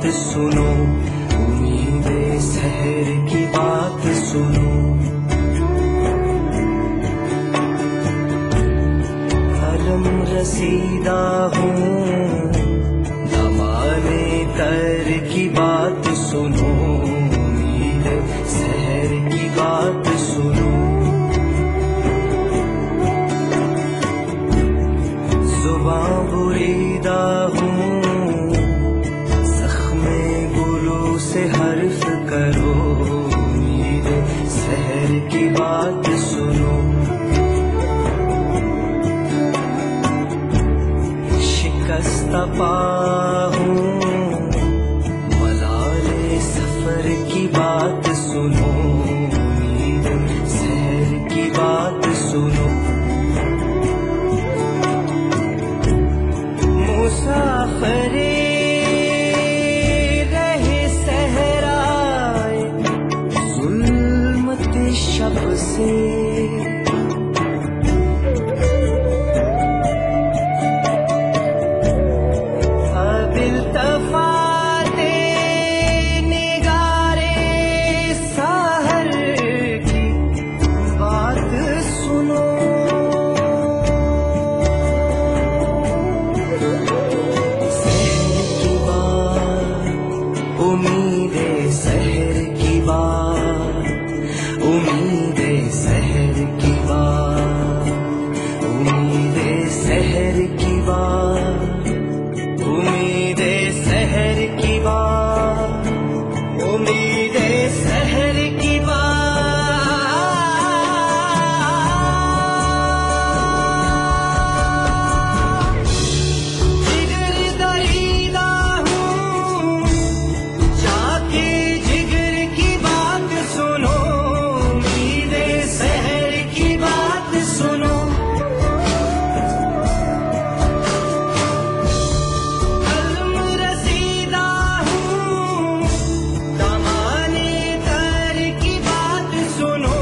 بات سنو، امید سحر کی بات سنو، علم رسیدہ ہوں دامانے تر کی بات سنو، امید سحر کی بات سنو، زباں بریدہ ہوں زخم گلو سے حرف کرو، امید سحر کی بات سنو، شکستہ پا ہوں ملال سفر کی بات سنو، امید سحر کی بات سنو، مسافر رہے صحرائے ظلمت شب سے، اب التفات نگارے سحر کی بات سنو، امید سحر کی بات، امید سحر کی بات، امید سحر کی بات، امید سحر کی بات، امید سحر کی بات، جگر دریدہ ہوں جا کے جگر کی بات سنو، امید سحر کی بات سنو، علم رسیدہ ہوں دامانے تر کی بات سنو،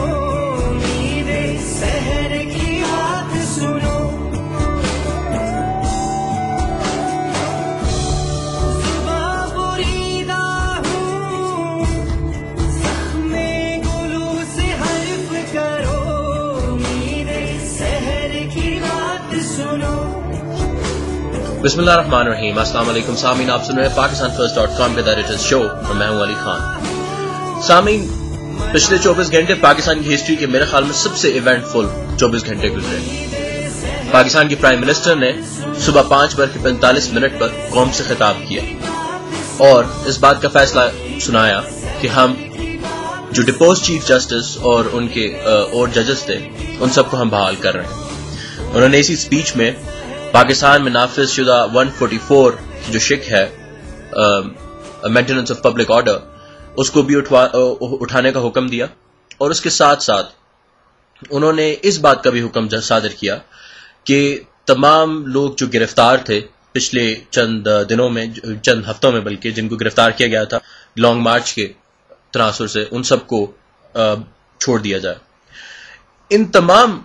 امید سحر کی بات سنو، زباں بریدہ ہوں زخم گلو سے حرف کرو، امید سحر کی بات سنو۔ بسم اللہ الرحمن الرحیم، السلام علیکم سامعین، آپ سن رہے ہیں پاکستان فرسٹ .com پہ دا شو اور میں ہوں علی خان۔ سامعین، پچھلے 24 گھنٹے پاکستان کی ہسٹری کے میرے خیال میں سب سے ایونٹ فل 24 گھنٹے گزرے۔ پاکستان کے پرائم منسٹر نے صبح 5:45 پر قوم سے خطاب کیا اور اس بات کا فیصلہ سنایا کہ ہم جو ڈپوز چیف جسٹس اور ان کے اور ججز تھے ان سب کو ہم بحال کر رہے ہیں۔ انہوں نے اسی اسپیچ میں پاکستان میں نافذ شدہ 144 کی جو شک ہے مینٹیننس آف پبلک آرڈر، اس کو بھی اٹھانے کا حکم دیا، اور اس کے ساتھ ساتھ انہوں نے اس بات کا بھی حکم صادر کیا کہ تمام لوگ جو گرفتار تھے پچھلے چند دنوں میں، چند ہفتوں میں بلکہ، جن کو گرفتار کیا گیا تھا لانگ مارچ کے تناظر سے، ان سب کو چھوڑ دیا جائے۔ ان تمام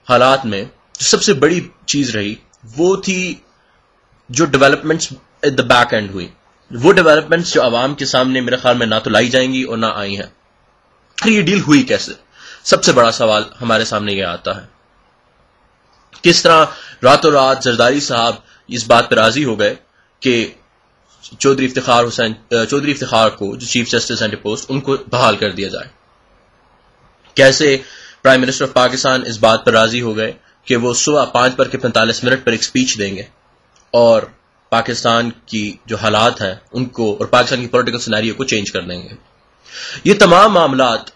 حالات میں جو سب سے بڑی چیز رہی وہ تھی جو developments at the back end ہوئی، وہ ڈیولپمنٹس جو عوام کے سامنے میرے خیال میں نہ تو لائی جائیں گی اور نہ آئی ہیں۔ یہ ڈیل ہوئی کیسے؟ سب سے بڑا سوال ہمارے سامنے یہ آتا ہے، کس طرح راتوں رات زرداری صاحب اس بات پہ راضی ہو گئے کہ چودھری افتخار کو جو چیف جسٹس اینڈ ڈپوزڈ ان کو بحال کر دیا جائے؟ کیسے پرائم منسٹر آف پاکستان اس بات پر راضی ہو گئے کہ وہ صبح 5:45 پر ایک اسپیچ دیں گے اور پاکستان کی جو حالات ہیں ان کو اور پاکستان کی پولیٹیکل سینیریو کو چینج کر دیں گے؟ یہ تمام معاملات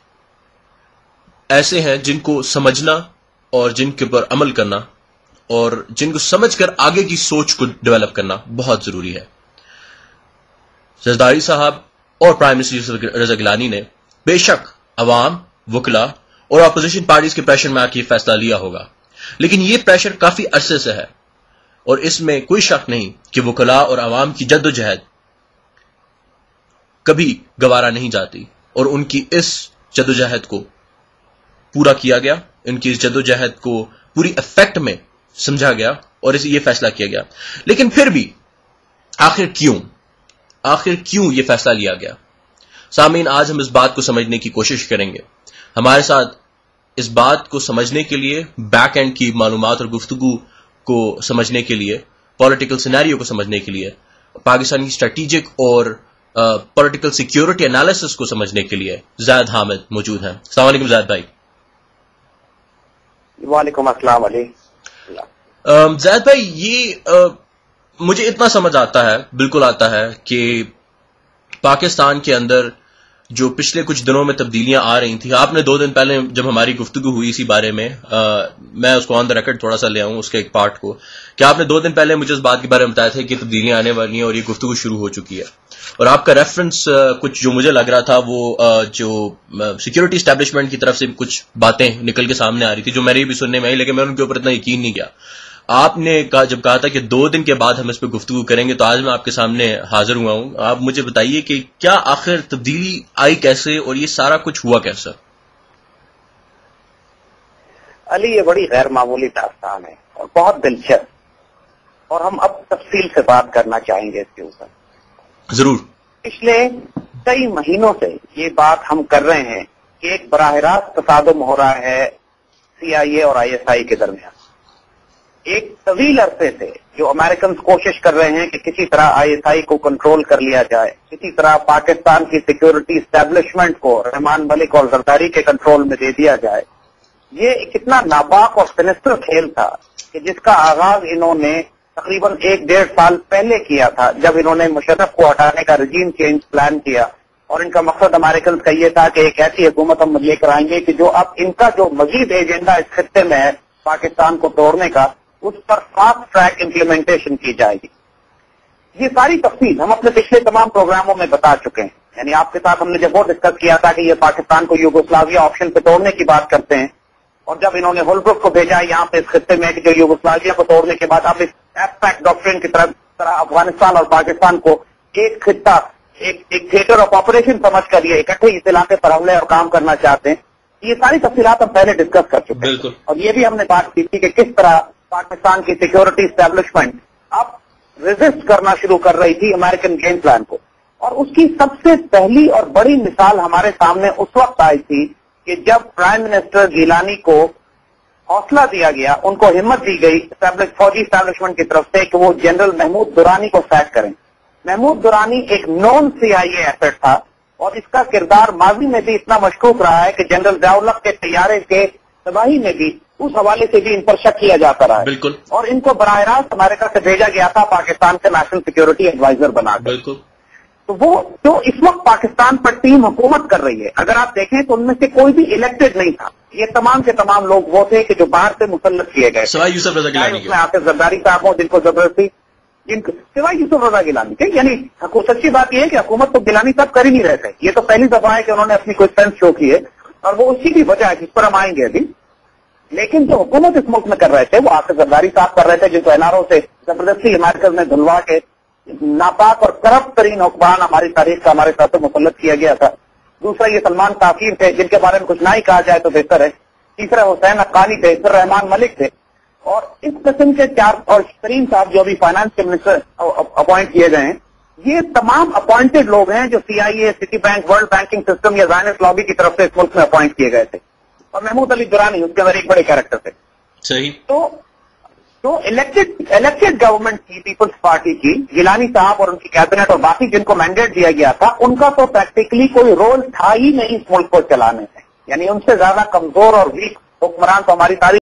ایسے ہیں جن کو سمجھنا اور جن کے اوپر عمل کرنا اور جن کو سمجھ کر آگے کی سوچ کو ڈیولپ کرنا بہت ضروری ہے۔ زرداری صاحب اور پرائم منسٹر یوسف رضا گیلانی نے بے شک عوام، وکلا اور اپوزیشن پارٹیز کے پریشر میں آ کے یہ فیصلہ لیا ہوگا، لیکن یہ پریشر کافی عرصے سے ہے اور اس میں کوئی شک نہیں کہ وکلاء اور عوام کی جد و جہد کبھی گوارا نہیں جاتی، اور ان کی اس جد و جہد کو پورا کیا گیا، ان کی اس جد و جہد کو پوری افیکٹ میں سمجھا گیا اور یہ فیصلہ کیا گیا۔ لیکن پھر بھی آخر کیوں؟ آخر کیوں یہ فیصلہ لیا گیا؟ سامعین، آج ہم اس بات کو سمجھنے کی کوشش کریں گے. ہمارے ساتھ اس بات کو سمجھنے کے لیے، بیک اینڈ کی معلومات اور گفتگو کو سمجھنے کے لیے، پولیٹیکل سینیریو کو سمجھنے کے لیے، پاکستان کی اسٹریٹجک اور پولیٹیکل سیکیورٹی انالیسس کو سمجھنے کے لیے زید حامد موجود ہیں. السلام علیکم زید بھائی. وعلیکم السلام علیکم. زید بھائی، یہ مجھے اتنا سمجھ آتا ہے، بالکل آتا ہے، کہ پاکستان کے اندر جو پچھلے کچھ دنوں میں تبدیلیاں آ رہی تھیں، آپ نے 2 دن پہلے جب ہماری گفتگو ہوئی اسی بارے میں، میں اس کو آن دا ریکارڈ تھوڑا سا لے آؤں اس کے ایک پارٹ کو، کہ آپ نے 2 دن پہلے مجھے اس بات کے بارے میں بتایا تھا کہ تبدیلیاں آنے والی ہیں اور یہ گفتگو شروع ہو چکی ہے. اور آپ کا ریفرنس کچھ جو مجھے لگ رہا تھا وہ جو سیکیورٹی اسٹیبلشمنٹ کی طرف سے کچھ باتیں نکل کے سامنے آ رہی تھی جو میرے بھی سننے میں آئی، لیکن میں ان کے اوپر اتنا یقین نہیں کیا. آپ نے جب کہا تھا کہ 2 دن کے بعد ہم اس پہ گفتگو کریں گے، تو آج میں آپ کے سامنے حاضر ہوا ہوں. آپ مجھے بتائیے کہ کیا آخر تبدیلی آئی کیسے اور یہ سارا کچھ ہوا کیسا؟ علی، یہ بڑی غیر معمولی داستان ہے اور بہت دلچسپ، اور ہم اب تفصیل سے بات کرنا چاہیں گے اس کے اوپر. ضرور. پچھلے کئی مہینوں سے یہ بات ہم کر رہے ہیں کہ ایک براہ راست تصادم ہو رہا ہے CIA اور ISI کے درمیان. ایک طویل عرصے سے جو امریکنز کوشش کر رہے ہیں کہ کسی طرح ISI کو کنٹرول کر لیا جائے، کسی طرح پاکستان کی سیکیورٹی اسٹیبلشمنٹ کو رحمان ملک اور زرداری کے کنٹرول میں دے دیا جائے. یہ کتنا ناپاک اور سینسٹر کھیل تھا کہ جس کا آغاز انہوں نے تقریباً 1-1.5 سال پہلے کیا تھا، جب انہوں نے مشرف کو ہٹانے کا رجیم چینج پلان کیا. اور ان کا مقصد امریکنز کا یہ تھا کہ ایک ایسی حکومت ہم لے کر آئیں گے کہ جو اب ان کا جو مزید ایجنڈا اس خطے میں ہے پاکستان کو توڑنے کا، اس پر فاسٹ ٹریک امپلیمنٹیشن کی جائے گی. یہ ساری تفصیل ہم اپنے پچھلے تمام پروگراموں میں بتا چکے ہیں. یعنی آپ کے ساتھ ہم نے جب وہ ڈسکس کیا تھا کہ یہ پاکستان کو یوگوسلاویا آپشن پہ توڑنے کی بات کرتے ہیں، اور جب انہوں نے ہولبروک کو بھیجا یہاں پہ اس خطے میں کہ یوگوسلاویا کو توڑنے کے بعد اب اس ایبسٹریکٹ ڈاکٹرن کی طرح افغانستان اور پاکستان کو ایک خطہ، ایک تھیٹر آف آپریشن سمجھ کر یہ اکٹھے اس علاقے پر حملے اور کام کرنا چاہتے ہیں. یہ ساری تفصیلات ہم پہلے ڈسکس کر چکے ہیں. اور یہ بھی ہم نے بات کی تھی کہ کس طرح پاکستان کی سیکیورٹی اسٹیبلشمنٹ اب ریزسٹ کرنا شروع کر رہی تھی امریکن گیم پلان کو. اور اس کی سب سے پہلی اور بڑی مثال ہمارے سامنے اس وقت آئی تھی کہ جب پرائم منسٹر گیلانی کو حوصلہ دیا گیا، ان کو ہمت دی گئی فوجی اسٹیبلشمنٹ کی طرف سے کہ وہ جنرل محمود درانی کو سیک کریں. محمود درانی ایک نان CIA ایسٹ تھا، اور اس کا کردار ماضی میں بھی اتنا مشکوک رہا ہے کہ جنرل ضیاء الحق کے طیارے کے تباہی میں بھی اس حوالے سے بھی ان پر شک کیا جاتا رہا ہے. بالکل. اور ان کو براہ راست امریکہ سے بھیجا گیا تھا پاکستان کے نیشنل سیکیورٹی ایڈوائزر بنا کر. بالکل. تو وہ جو اس وقت پاکستان پر ٹیم حکومت کر رہی ہے، اگر آپ دیکھیں تو ان میں سے کوئی بھی الیکٹڈ نہیں تھا. یہ تمام کے تمام لوگ وہ تھے کہ جو باہر سے مسلط کیے گئے، سوائے یوسف رضا گیلانی اس میں آصف زرداری صاحب ہوں جن کو زبردستی، سوائے یوسف رضا گیلانی کے. یعنی سچی بات یہ ہے کہ حکومت تو گیلانی صاحب کر ہی نہیں رہے تھے. یہ تو پہلی دفعہ ہے کہ انہوں نے اپنی کوئی سینس شو کی ہے، اور وہ اسی کی وجہ ہے جس پر ہم آئیں گے ابھی. لیکن جو حکومت اس ملک میں کر رہے تھے وہ آصف زرداری صاحب کر رہے تھے، جن کو NRO سے زبردستی امریکن نے دھلوا کے ناپاک اور کرپٹ ترین حکمران ہماری تاریخ کا ہمارے ساتھ مسلط کیا گیا تھا. دوسرا یہ سلمان کافیر تھے جن کے بارے میں کچھ نہ ہی کہا جائے تو بہتر ہے. تیسرا حسین حقانی تھے، پھر رحمان ملک تھے. اور اس قسم کے 4 اور ترین صاحب جو ابھی فائنانس کے منسٹر اپوائنٹ کیے گئے ہیں، یہ تمام اپوائنٹڈ لوگ ہیں جو CIA، city bank, world banking system یا زائنس لابی کی طرف سے اس ملک میں اپوائنٹ کیے گئے تھے. اور محمود علی درانی اس کے اندر ایک بڑے کیریکٹر تھے. صحیح. تو الیکٹڈ گورنمنٹ کی پیپلز پارٹی کی گیلانی صاحب اور ان کی کیبنٹ اور باقی جن کو مینڈیٹ دیا گیا تھا، ان کا تو پریکٹیکلی کوئی رول تھا ہی نہیں اس ملک کو چلانے میں. یعنی ان سے زیادہ کمزور اور ویک حکمران تو ہماری تاریخ